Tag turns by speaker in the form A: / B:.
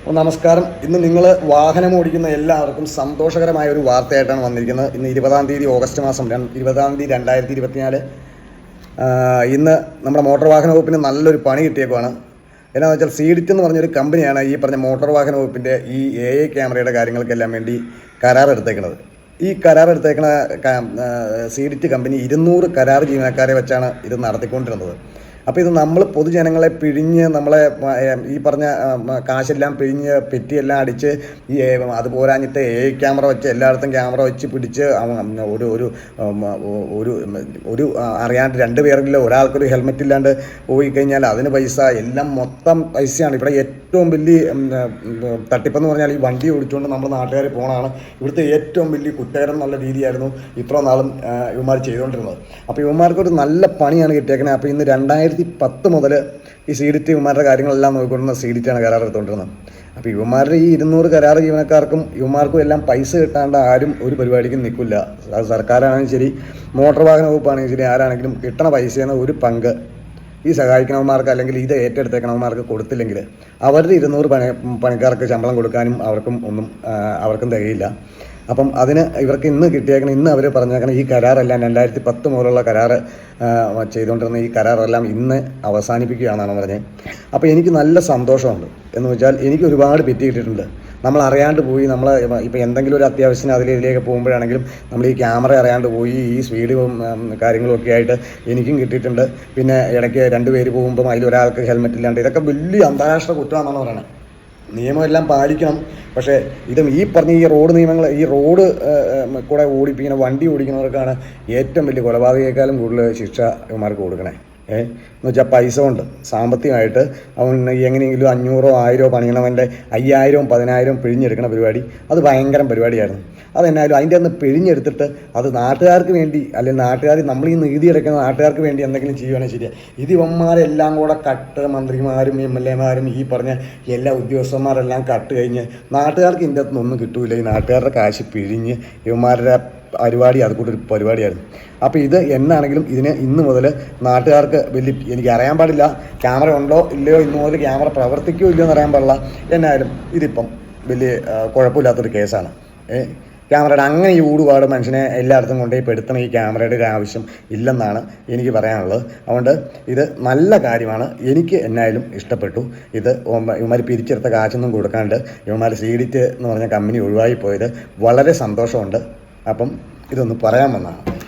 A: നമസ്കാരം. ഇന്ന് നിങ്ങൾ വാഹനം ഓടിക്കുന്ന എല്ലാവർക്കും സന്തോഷകരമായ ഒരു വാർത്തയായിട്ടാണ് വന്നിരിക്കുന്നത്. ഇന്ന് 20-ാം തീയതി ഓഗസ്റ്റ് മാസം 20-ാം തീയതി 2024. ഇന്ന് നമ്മുടെ മോട്ടോർ വാഹന വകുപ്പിന് നല്ലൊരു പണി കിട്ടിയേക്കുവാണ്. എന്നാന്ന് വെച്ചാൽ സീഡിറ്റ് എന്ന് പറഞ്ഞൊരു കമ്പനിയാണ് ഈ പറഞ്ഞ മോട്ടോർ വാഹന വകുപ്പിൻ്റെ ഈ AI ക്യാമറയുടെ കാര്യങ്ങൾക്കെല്ലാം വേണ്ടി കരാർ എടുത്തേക്കുന്നത്. ഈ കരാർ എടുത്തേക്കുന്ന സീഡിറ്റ് കമ്പനി 200 കരാർ ജീവനക്കാരെ വെച്ചാണ് ഇത് നടത്തിക്കൊണ്ടിരുന്നത്. അപ്പോൾ ഇത് നമ്മൾ പൊതുജനങ്ങളെ പിഴിഞ്ഞ് നമ്മളെ ഈ പറഞ്ഞ കാശെല്ലാം പിഴിഞ്ഞ് പെറ്റിയെല്ലാം അടിച്ച് ഈ അത് പോരാഞ്ഞിട്ട് ക്യാമറ വെച്ച് എല്ലായിടത്തും ക്യാമറ വെച്ച് പിടിച്ച് ഒരു ഒരു ഒരു ഒരു അറിയാണ്ട് 2 പേരെങ്കിലും ഒരാൾക്കൊരു ഹെൽമെറ്റ് ഇല്ലാണ്ട് പോയി കഴിഞ്ഞാൽ അതിന് പൈസ, എല്ലാം മൊത്തം പൈസയാണ്. ഇവിടെ ഏറ്റവും വലിയ തട്ടിപ്പെന്ന് പറഞ്ഞാൽ ഈ വണ്ടി ഓടിച്ചുകൊണ്ട് നമ്മൾ നാട്ടുകാർ പോകണമാണ് ഇവിടുത്തെ ഏറ്റവും വലിയ കുറ്റകരം എന്നുള്ള രീതിയായിരുന്നു ഇത്ര നാളും ഇവന്മാർ ചെയ്തുകൊണ്ടിരുന്നത്. അപ്പോൾ ഇവന്മാർക്കൊരു നല്ല പണിയാണ് കിട്ടിയേക്കണേ. അപ്പോൾ ഇന്ന് 2010 മുതൽ ഈ സീഡിറ്റ് ഇവന്മാരുടെ കാര്യങ്ങളെല്ലാം നോക്കിക്കൊണ്ടുന്ന സീഡിറ്റാണ് കരാർ എടുത്തുകൊണ്ടിരുന്നത്. അപ്പോൾ ഇവന്മാരുടെ ഈ 200 കരാർ ജീവനക്കാർക്കും ഇവന്മാർക്കും എല്ലാം പൈസ കിട്ടാണ്ട് ആരും ഒരു പരിപാടിക്കും നിൽക്കില്ല. അത് സർക്കാരാണെങ്കിലും ശരി, മോട്ടോർ വാഹന വകുപ്പാണെങ്കിലും ശരി, ആരാണെങ്കിലും കിട്ടണ പൈസയെന്ന് ഒരു പങ്ക് ഈ സഹായിക്കണവന്മാർക്ക് അല്ലെങ്കിൽ ഇത് ഏറ്റെടുത്തേക്കണവന്മാർക്ക് കൊടുത്തില്ലെങ്കിൽ അവരുടെ 200 പണിക്കാർക്ക് ശമ്പളം കൊടുക്കാനും അവർക്കും തികയില്ല. അപ്പം അതിന് ഇവർക്ക് ഇന്ന് കിട്ടിയേക്കണം, ഇന്ന് അവർ പറഞ്ഞേക്കണം ഈ കരാറെല്ലാം 2010 മുതലുള്ള കരാർ ചെയ്തുകൊണ്ടിരുന്ന ഈ കരാറെല്ലാം ഇന്ന് അവസാനിപ്പിക്കുകയാണെന്നാണ് പറഞ്ഞത്. അപ്പോൾ എനിക്ക് നല്ല സന്തോഷമുണ്ട്. എന്ന് വെച്ചാൽ എനിക്ക് ഒരുപാട് പെറ്റി കിട്ടിയിട്ടുണ്ട്. നമ്മൾ അറിയാണ്ട് പോയി, നമ്മൾ ഇപ്പോൾ എന്തെങ്കിലും ഒരു അത്യാവശ്യത്തിന് ഇതിലേക്ക് പോകുമ്പോഴാണെങ്കിലും നമ്മൾ ഈ ക്യാമറ അറിയാണ്ട് പോയി ഈ സ്പീഡും കാര്യങ്ങളൊക്കെ ആയിട്ട് എനിക്കും കിട്ടിയിട്ടുണ്ട്. പിന്നെ ഇടയ്ക്ക് 2 പേര് പോകുമ്പം അതിലൊരാൾക്ക് ഹെൽമെറ്റ് ഇല്ലാണ്ട്, ഇതൊക്കെ വലിയ അന്താരാഷ്ട്ര കുറ്റമാണെന്നാണ് പറയുന്നത്. നിയമമെല്ലാം പാലിക്കണം. പക്ഷേ ഈ പറഞ്ഞ ഈ റോഡ് നിയമങ്ങൾ, ഈ റോഡ് കൂടെ ഓടിപ്പിക്കുന്ന വണ്ടി ഓടിക്കുന്നവർക്കാണ് ഏറ്റവും വലിയ കൊലപാതകയെക്കാളും കൂടുതൽ ശിക്ഷ ഇവന്മാർക്ക് കൊടുക്കണേ. എന്ന് വെച്ചാൽ പൈസ കൊണ്ട് സാമ്പത്തികമായിട്ട് അവൻ എങ്ങനെയെങ്കിലും 500 1000 പണിയണവൻ്റെ 5000 10000 പിഴിഞ്ഞെടുക്കണ പരിപാടി അത് ഭയങ്കര പരിപാടിയായിരുന്നു. അതെന്നായാലും അതിൻ്റെ അന്ന് പിഴിഞ്ഞെടുത്തിട്ട് അത് നാട്ടുകാർക്ക് വേണ്ടി, അല്ലെങ്കിൽ നാട്ടുകാർ നമ്മൾ ഈ നികുതി അടയ്ക്കുന്ന നാട്ടുകാർക്ക് വേണ്ടി എന്തെങ്കിലും ചെയ്യുവാണെങ്കിൽ ശരിയാണ്. ഇത് ഇവന്മാരെല്ലാം കൂടെ കട്ട്, മന്ത്രിമാരും MLA മാരും ഈ പറഞ്ഞ എല്ലാ ഉദ്യോഗസ്ഥന്മാരെല്ലാം കട്ട് കഴിഞ്ഞ് നാട്ടുകാർക്ക് ഇതിൻ്റെ അകത്തുനിന്നൊന്നും കിട്ടൂല. ഈ നാട്ടുകാരുടെ കാശ് പിഴിഞ്ഞ് ഇവന്മാരുടെ പരിപാടി അതുകൂട്ടൊരു പരിപാടിയായിരുന്നു. അപ്പോൾ ഇത് എന്നാണെങ്കിലും ഇന്ന് മുതൽ നാട്ടുകാർക്ക് എനിക്ക് അറിയാൻ പാടില്ല ക്യാമറ ഉണ്ടോ ഇല്ലയോ, ഇന്ന് മുതൽ ക്യാമറ പ്രവർത്തിക്കുകയോ ഇല്ലയോ എന്ന് അറിയാൻ പാടില്ല. എന്നാലും ഇതിപ്പം വലിയ കുഴപ്പമില്ലാത്തൊരു കേസാണ്. ക്യാമറയുടെ അങ്ങനെ ഈ ഊടുപാട് മനുഷ്യനെ എല്ലായിടത്തും കൊണ്ടുപോയി പെടുത്തണം ഈ ക്യാമറയുടെ ഒരു ആവശ്യം ഇല്ലെന്നാണ് എനിക്ക് പറയാനുള്ളത്. അതുകൊണ്ട് ഇത് നല്ല കാര്യമാണ്. എനിക്ക് എന്നായാലും ഇഷ്ടപ്പെട്ടു. ഇത് ഇവന്മാർ പിരിച്ചെടുത്ത കാശൊന്നും കൊടുക്കാണ്ട് ഇവന്മാർ സീഡിറ്റ് എന്ന് പറഞ്ഞ കമ്പനി ഒഴിവായി പോയത് വളരെ സന്തോഷമുണ്ട്. അപ്പം ഇതൊന്ന് പറയാൻ വന്നതാണ്.